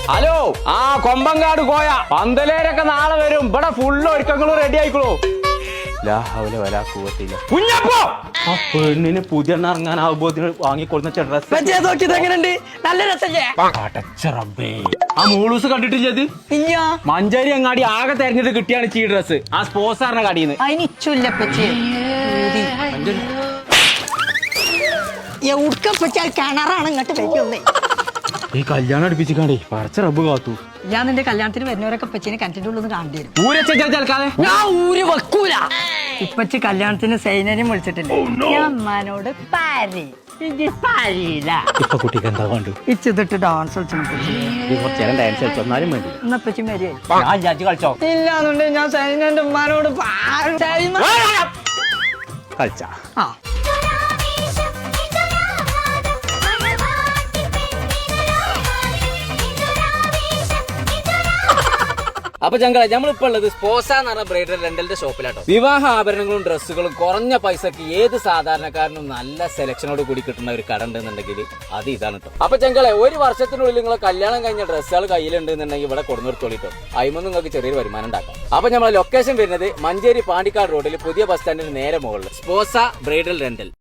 Hello, ആ കൊമ്പങ്കാട് കോയ പന്തലേരൊക്കെ നാളെ വരും. ഇവിടെ ഫുള്ള് ഒരുക്കങ്ങളും റെഡി ആയിക്കോളൂ. കുഞ്ഞപ്പോ ആ പെണ്ണിന് പുതിയ ഇറങ്ങാനാവുമ്പോ വാങ്ങിക്കൊടുന്ന ഡ്രസ് എങ്ങനെയുണ്ട്? നല്ല രസല്ലേ? ആ മൂളൂസ് കണ്ടിട്ടില്ലത്? മഞ്ചേരി അങ്ങാടി ആകെ തെരഞ്ഞെടുത്ത് കിട്ടിയാണ് ഈ ഡ്രസ്. ആ സ്പോർട്സാറിന്റെ കടയിന്ന് കിണറാണ് ഇങ്ങോട്ട് വെക്കുന്നേ. ഈ കല്യാണം അടുപ്പിച്ചിക്കാണ്ടേ പറിച്ച റബ്ബ് കാത്തു. ഞാൻ നിന്റെ കല്യാണത്തിന് വരുന്നവരൊക്കെ പച്ചീനെ കിണറ്റിന്റെ ഉള്ളിൽ കാണേണ്ടി വരും. ഊരച്ചാൽക്കാതെ ഞാൻ ഊര് വെക്കൂല. ഇപ്പച്ചി കല്യാണത്തിന് സൈനനെയും വിളിച്ചിട്ടില്ല. ഞാൻ അമ്മാനോട് ഇപ്പൊ കുട്ടിക്ക് എന്താ വേണ്ടു? ഇച്ചിട്ട് ഡാൻസ് കുറച്ചേരം ഡാൻസ് കളിച്ചോന്നാലും വേണ്ടി. എന്നപ്പച്ചി മരിയായി ഞാൻ ചാച്ചി കളിച്ചോ? ഇല്ലാന്നുണ്ടെങ്കിൽ ഞാൻ സൈനന്റെ ഉമ്മാനോട് കളിച്ചാ. ആ അപ്പൊ ഞങ്ങളെ നമ്മളിപ്പോ ഉള്ളത് സ്പോസ എന്ന് പറഞ്ഞ ബ്രൈഡൽ റെന്റലിന്റെ ഷോപ്പിലാട്ടോ. വിവാഹ ആഭരണങ്ങളും ഡ്രസ്സുകളും കുറഞ്ഞ പൈസക്ക് ഏത് സാധാരണക്കാരനും നല്ല സെലക്ഷനോട് കൂടി കിട്ടുന്ന ഒരു കട ഉണ്ടെന്നുണ്ടെങ്കിൽ അത് ഇതാണ് കേട്ടോ. അപ്പൊ ഞങ്ങളെ ഒരു വർഷത്തിനുള്ളിൽ നിങ്ങളെ കല്യാണം കഴിഞ്ഞ ഡ്രസ്സുകൾ കയ്യിലുണ്ടെന്നുണ്ടെങ്കിൽ ഇവിടെ കൊടുന്നിടത്തോളിട്ടോ. അതിമൊന്നും നിങ്ങൾക്ക് ചെറിയൊരു വരുമാനം ഉണ്ടാക്കാം. അപ്പൊ നമ്മളെ ലൊക്കേഷൻ വരുന്നത് മഞ്ചേരി പാണ്ടിക്കാട് റോഡിൽ പുതിയ ബസ് സ്റ്റാൻഡിന് നേരെ മുകളിൽ സ്പോസ ബ്രൈഡൽ റെന്റൽ.